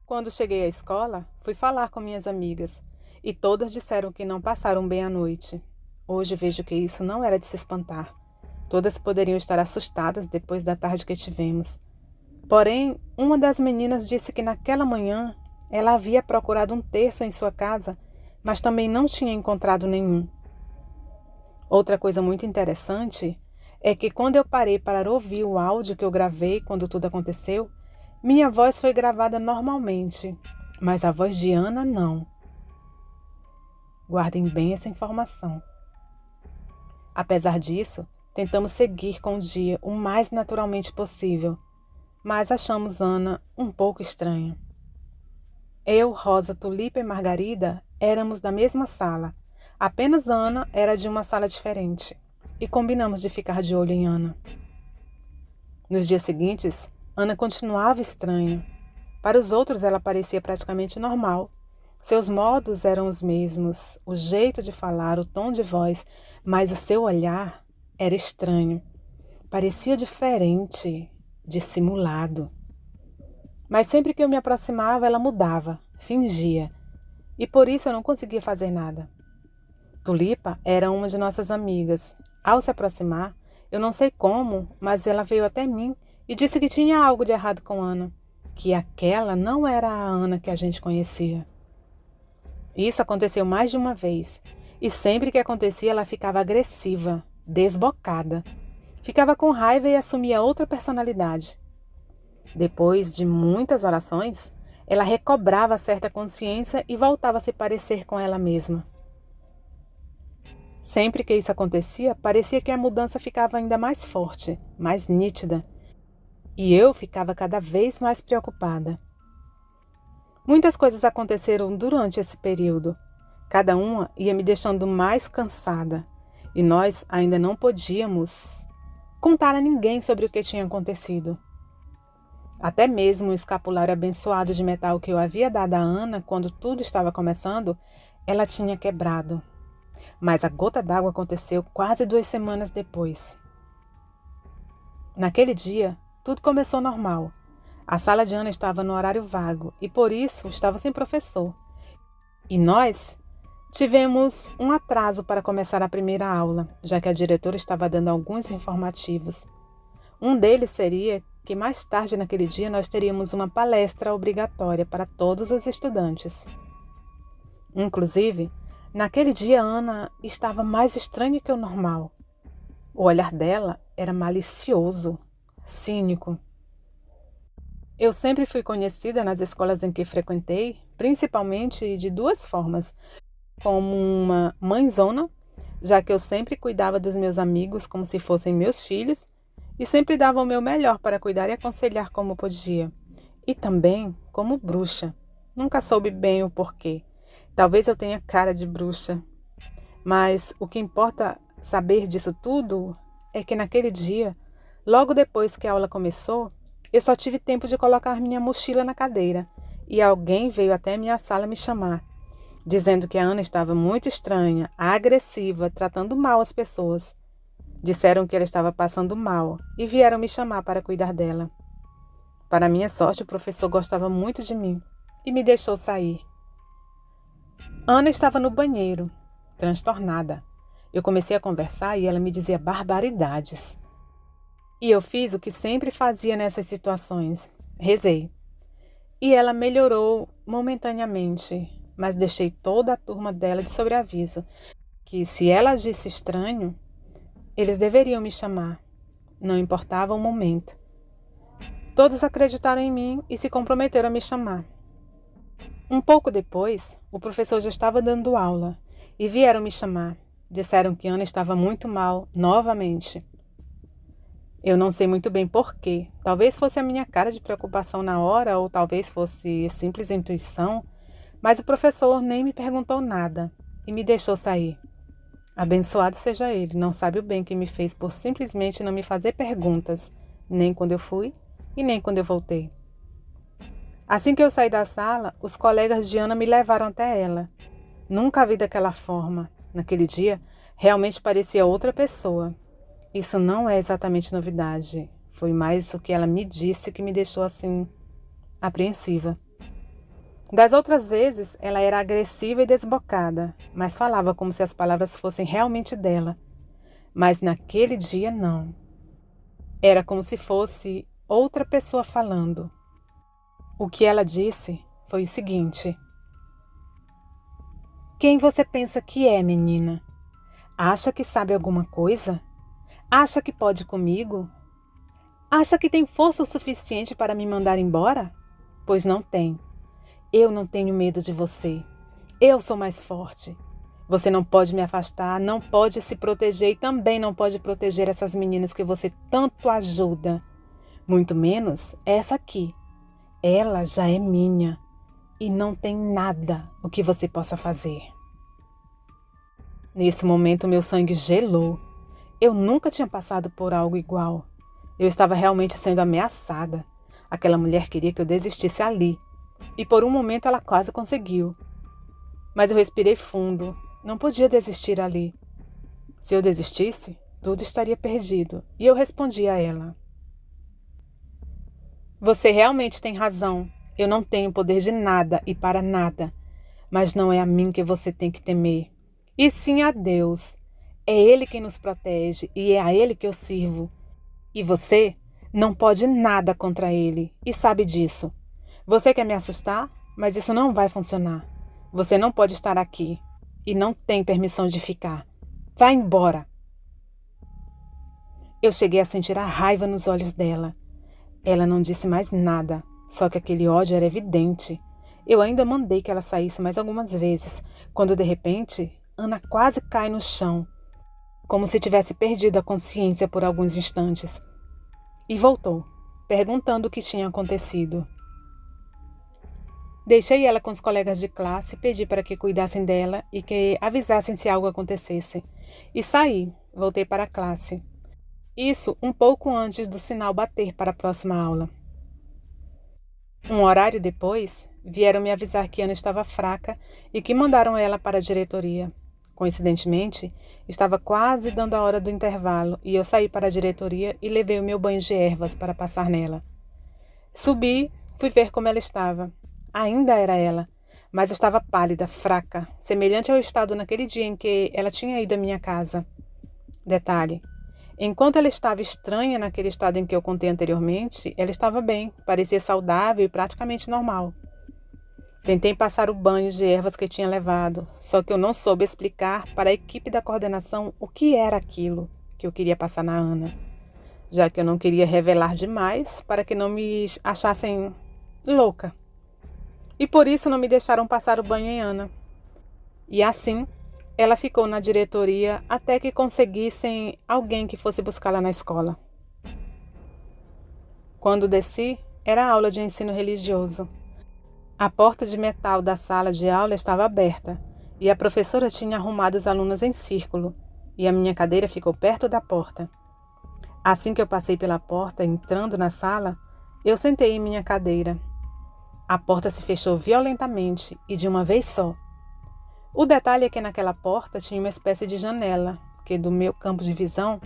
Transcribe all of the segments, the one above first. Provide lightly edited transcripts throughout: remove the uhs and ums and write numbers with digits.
Quando cheguei à escola, fui falar com minhas amigas e todas disseram que não passaram bem a noite. Hoje vejo que isso não era de se espantar. Todas poderiam estar assustadas depois da tarde que tivemos. Porém, uma das meninas disse que naquela manhã ela havia procurado um terço em sua casa, mas também não tinha encontrado nenhum. Outra coisa muito interessante é que quando eu parei para ouvir o áudio que eu gravei quando tudo aconteceu, minha voz foi gravada normalmente, mas a voz de Ana não. Guardem bem essa informação. Apesar disso, tentamos seguir com o dia o mais naturalmente possível, mas achamos Ana um pouco estranha. Eu, Rosa, Tulipa e Margarida éramos da mesma sala, apenas Ana era de uma sala diferente, e combinamos de ficar de olho em Ana. Nos dias seguintes, Ana continuava estranha. Para os outros ela parecia praticamente normal. Seus modos eram os mesmos, o jeito de falar, o tom de voz, mas o seu olhar era estranho. Parecia diferente, dissimulado. Mas sempre que eu me aproximava, ela mudava, fingia, e por isso eu não conseguia fazer nada. Tulipa era uma de nossas amigas. Ao se aproximar, eu não sei como, mas ela veio até mim e disse que tinha algo de errado com Ana, que aquela não era a Ana que a gente conhecia. Isso aconteceu mais de uma vez, e sempre que acontecia ela ficava agressiva, desbocada. Ficava com raiva e assumia outra personalidade. Depois de muitas orações, ela recobrava certa consciência e voltava a se parecer com ela mesma. Sempre que isso acontecia, parecia que a mudança ficava ainda mais forte, mais nítida, e eu ficava cada vez mais preocupada. Muitas coisas aconteceram durante esse período. Cada uma ia me deixando mais cansada, e nós ainda não podíamos contar a ninguém sobre o que tinha acontecido. Até mesmo o escapulário abençoado de metal que eu havia dado a Ana quando tudo estava começando, ela tinha quebrado. Mas a gota d'água aconteceu quase 2 semanas depois. Naquele dia, tudo começou normal. A sala de Ana estava no horário vago e por isso estava sem professor. E nós tivemos um atraso para começar a primeira aula, já que a diretora estava dando alguns informativos. Um deles seria que mais tarde naquele dia nós teríamos uma palestra obrigatória para todos os estudantes. Inclusive, naquele dia Ana estava mais estranha que o normal. O olhar dela era malicioso, cínico. Eu sempre fui conhecida nas escolas em que frequentei, principalmente de 2 formas, como uma mãezona, já que eu sempre cuidava dos meus amigos como se fossem meus filhos, e sempre dava o meu melhor para cuidar e aconselhar como podia. E também como bruxa. Nunca soube bem o porquê. Talvez eu tenha cara de bruxa. Mas o que importa saber disso tudo é que naquele dia, logo depois que a aula começou, eu só tive tempo de colocar minha mochila na cadeira e alguém veio até minha sala me chamar, dizendo que a Ana estava muito estranha, agressiva, tratando mal as pessoas. Disseram que ela estava passando mal e vieram me chamar para cuidar dela. Para minha sorte, o professor gostava muito de mim e me deixou sair. Ana estava no banheiro, transtornada. Eu comecei a conversar e ela me dizia barbaridades. E eu fiz o que sempre fazia nessas situações. Rezei. E ela melhorou momentaneamente, mas deixei toda a turma dela de sobreaviso, que se ela agisse estranho, eles deveriam me chamar. Não importava o momento. Todos acreditaram em mim e se comprometeram a me chamar. Um pouco depois, o professor já estava dando aula e vieram me chamar. Disseram que Ana estava muito mal, novamente. Eu não sei muito bem porquê. Talvez fosse a minha cara de preocupação na hora ou talvez fosse simples intuição, mas o professor nem me perguntou nada e me deixou sair. Abençoado seja ele, não sabe o bem que me fez por simplesmente não me fazer perguntas, nem quando eu fui e nem quando eu voltei. Assim que eu saí da sala, os colegas de Ana me levaram até ela. Nunca a vi daquela forma. Naquele dia, realmente parecia outra pessoa. Isso não é exatamente novidade. Foi mais o que ela me disse que me deixou assim, apreensiva. Das outras vezes, ela era agressiva e desbocada, mas falava como se as palavras fossem realmente dela. Mas naquele dia, não. Era como se fosse outra pessoa falando. O que ela disse foi o seguinte: quem você pensa que é, menina? Acha que sabe alguma coisa? Acha que pode comigo? Acha que tem força o suficiente para me mandar embora? Pois não tem. Eu não tenho medo de você. Eu sou mais forte. Você não pode me afastar, não pode se proteger e também não pode proteger essas meninas que você tanto ajuda. Muito menos essa aqui. Ela já é minha e não tem nada o que você possa fazer. Nesse momento, meu sangue gelou. Eu nunca tinha passado por algo igual. Eu estava realmente sendo ameaçada. Aquela mulher queria que eu desistisse ali. E por um momento ela quase conseguiu. Mas eu respirei fundo. Não podia desistir ali. Se eu desistisse, tudo estaria perdido. E eu respondi a ela: você realmente tem razão. Eu não tenho poder de nada e para nada. Mas não é a mim que você tem que temer. E sim a Deus. É Ele quem nos protege e é a Ele que eu sirvo. E você não pode nada contra Ele e sabe disso. Você quer me assustar? Mas isso não vai funcionar. Você não pode estar aqui e não tem permissão de ficar. Vá embora. Eu cheguei a sentir a raiva nos olhos dela. Ela não disse mais nada, só que aquele ódio era evidente. Eu ainda mandei que ela saísse mais algumas vezes, quando de repente Ana quase cai no chão, como se tivesse perdido a consciência por alguns instantes. E voltou, perguntando o que tinha acontecido. Deixei ela com os colegas de classe, pedi para que cuidassem dela e que avisassem se algo acontecesse. E saí, voltei para a classe. Isso um pouco antes do sinal bater para a próxima aula. Um horário depois, vieram me avisar que Ana estava fraca e que mandaram ela para a diretoria. Coincidentemente, estava quase dando a hora do intervalo e eu saí para a diretoria e levei o meu banho de ervas para passar nela. Subi, fui ver como ela estava. Ainda era ela, mas estava pálida, fraca, semelhante ao estado naquele dia em que ela tinha ido à minha casa. Detalhe: enquanto ela estava estranha naquele estado em que eu contei anteriormente, ela estava bem, parecia saudável e praticamente normal. Tentei passar o banho de ervas que tinha levado, só que eu não soube explicar para a equipe da coordenação o que era aquilo que eu queria passar na Ana, já que eu não queria revelar demais para que não me achassem louca. E por isso não me deixaram passar o banho em Ana. E assim, ela ficou na diretoria até que conseguissem alguém que fosse buscá-la na escola. Quando desci, era aula de ensino religioso. A porta de metal da sala de aula estava aberta e a professora tinha arrumado os alunos em círculo e a minha cadeira ficou perto da porta. Assim que eu passei pela porta, entrando na sala, eu sentei em minha cadeira. A porta se fechou violentamente e de uma vez só. O detalhe é que naquela porta tinha uma espécie de janela que, do meu campo de visão,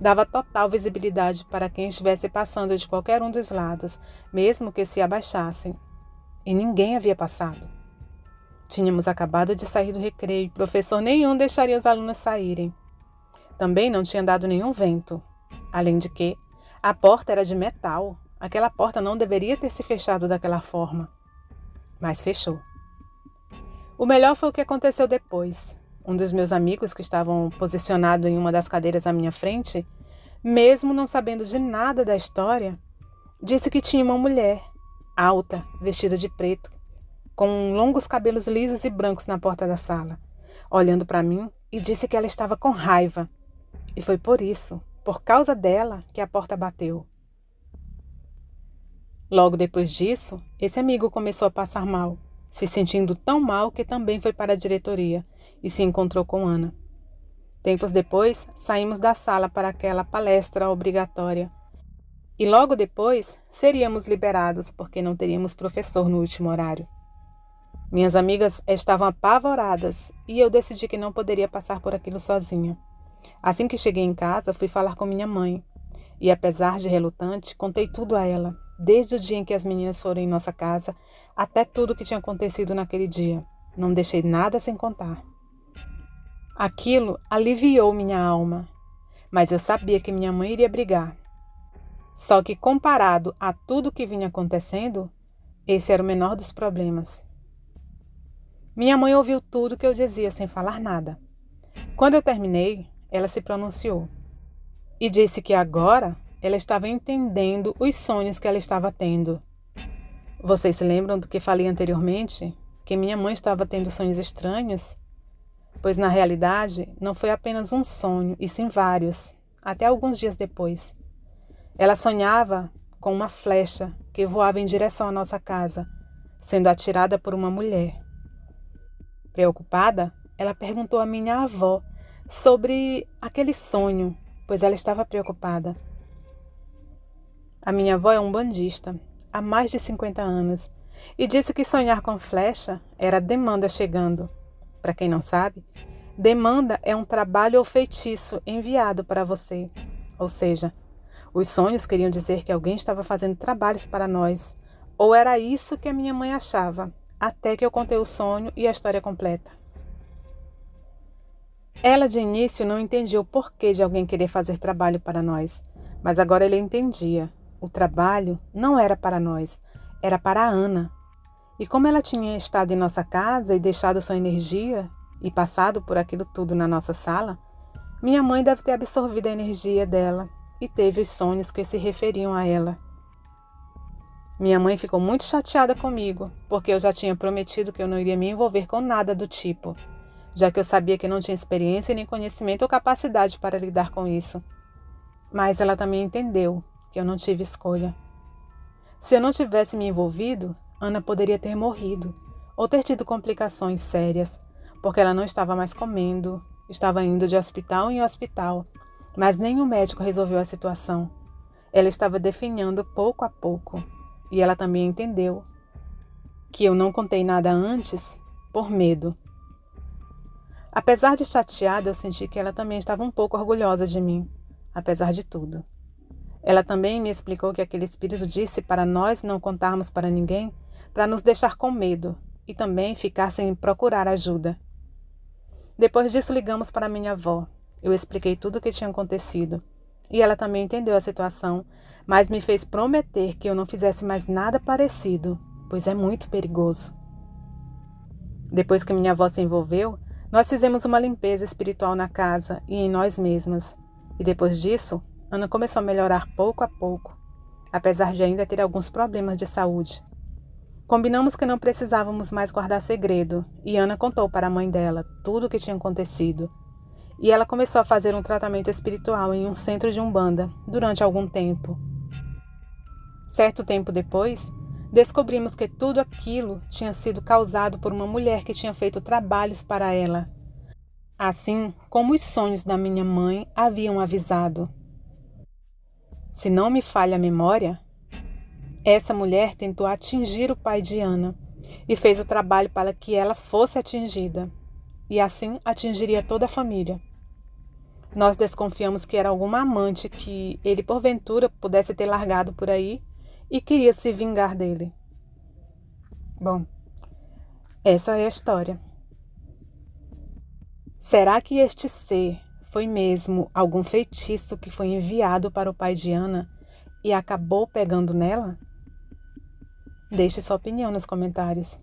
dava total visibilidade para quem estivesse passando de qualquer um dos lados, mesmo que se abaixassem. E ninguém havia passado. Tínhamos acabado de sair do recreio e professor nenhum deixaria os alunos saírem. Também não tinha dado nenhum vento. Além de que, a porta era de metal. Aquela porta não deveria ter se fechado daquela forma. Mas fechou. O melhor foi o que aconteceu depois. Um dos meus amigos que estavam posicionados em uma das cadeiras à minha frente, mesmo não sabendo de nada da história, disse que tinha uma mulher, alta, vestida de preto, com longos cabelos lisos e brancos na porta da sala, olhando para mim e disse que ela estava com raiva. E foi por isso, por causa dela, que a porta bateu. Logo depois disso, esse amigo começou a passar mal, se sentindo tão mal que também foi para a diretoria e se encontrou com Ana. Tempos depois, saímos da sala para aquela palestra obrigatória. E logo depois, seríamos liberados porque não teríamos professor no último horário. Minhas amigas estavam apavoradas e eu decidi que não poderia passar por aquilo sozinha. Assim que cheguei em casa, fui falar com minha mãe. E apesar de relutante, contei tudo a ela, desde o dia em que as meninas foram em nossa casa até tudo o que tinha acontecido naquele dia. Não deixei nada sem contar. Aquilo aliviou minha alma, mas eu sabia que minha mãe iria brigar. Só que comparado a tudo que vinha acontecendo, esse era o menor dos problemas. Minha mãe ouviu tudo que eu dizia sem falar nada. Quando eu terminei, ela se pronunciou e disse que agora ela estava entendendo os sonhos que ela estava tendo. Vocês se lembram do que falei anteriormente? Que minha mãe estava tendo sonhos estranhos? Pois na realidade não foi apenas um sonho, e sim vários, até alguns dias depois. Ela sonhava com uma flecha que voava em direção à nossa casa, sendo atirada por uma mulher. Preocupada, ela perguntou à minha avó sobre aquele sonho, pois ela estava preocupada. A minha avó é umbandista, há mais de 50 anos, e disse que sonhar com flecha era demanda chegando. Para quem não sabe, demanda é um trabalho ou feitiço enviado para você. Ou seja, os sonhos queriam dizer que alguém estava fazendo trabalhos para nós, ou era isso que a minha mãe achava, até que eu contei o sonho e a história completa. Ela de início não entendia o porquê de alguém querer fazer trabalho para nós, mas agora ele entendia. O trabalho não era para nós, era para a Ana. E como ela tinha estado em nossa casa e deixado sua energia e passado por aquilo tudo na nossa sala, minha mãe deve ter absorvido a energia dela e teve os sonhos que se referiam a ela. Minha mãe ficou muito chateada comigo, porque eu já tinha prometido que eu não iria me envolver com nada do tipo, já que eu sabia que não tinha experiência nem conhecimento ou capacidade para lidar com isso. Mas ela também entendeu que eu não tive escolha. Se eu não tivesse me envolvido, Ana poderia ter morrido ou ter tido complicações sérias, porque ela não estava mais comendo, estava indo de hospital em hospital, mas nenhum médico resolveu a situação. Ela estava definhando pouco a pouco. E ela também entendeu que eu não contei nada antes por medo. Apesar de chateada, eu senti que ela também estava um pouco orgulhosa de mim, apesar de tudo. Ela também me explicou que aquele espírito disse para nós não contarmos para ninguém, para nos deixar com medo e também ficar sem procurar ajuda. Depois disso, ligamos para minha avó. Eu expliquei tudo o que tinha acontecido. E ela também entendeu a situação, mas me fez prometer que eu não fizesse mais nada parecido, pois é muito perigoso. Depois que minha avó se envolveu, nós fizemos uma limpeza espiritual na casa e em nós mesmas. E depois disso, Ana começou a melhorar pouco a pouco, apesar de ainda ter alguns problemas de saúde. Combinamos que não precisávamos mais guardar segredo, e Ana contou para a mãe dela tudo o que tinha acontecido. E ela começou a fazer um tratamento espiritual em um centro de Umbanda durante algum tempo. Certo tempo depois, descobrimos que tudo aquilo tinha sido causado por uma mulher que tinha feito trabalhos para ela, assim como os sonhos da minha mãe haviam avisado. Se não me falha a memória, essa mulher tentou atingir o pai de Ana e fez o trabalho para que ela fosse atingida. E assim atingiria toda a família. Nós desconfiamos que era alguma amante que ele, porventura, pudesse ter largado por aí e queria se vingar dele. Bom, essa é a história. Será que este ser foi mesmo algum feitiço que foi enviado para o pai de Ana e acabou pegando nela? Deixe sua opinião nos comentários.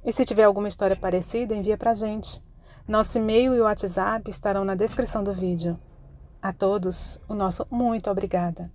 E se tiver alguma história parecida, envia pra gente. Nosso e-mail e o WhatsApp estarão na descrição do vídeo. A todos, o nosso muito obrigada.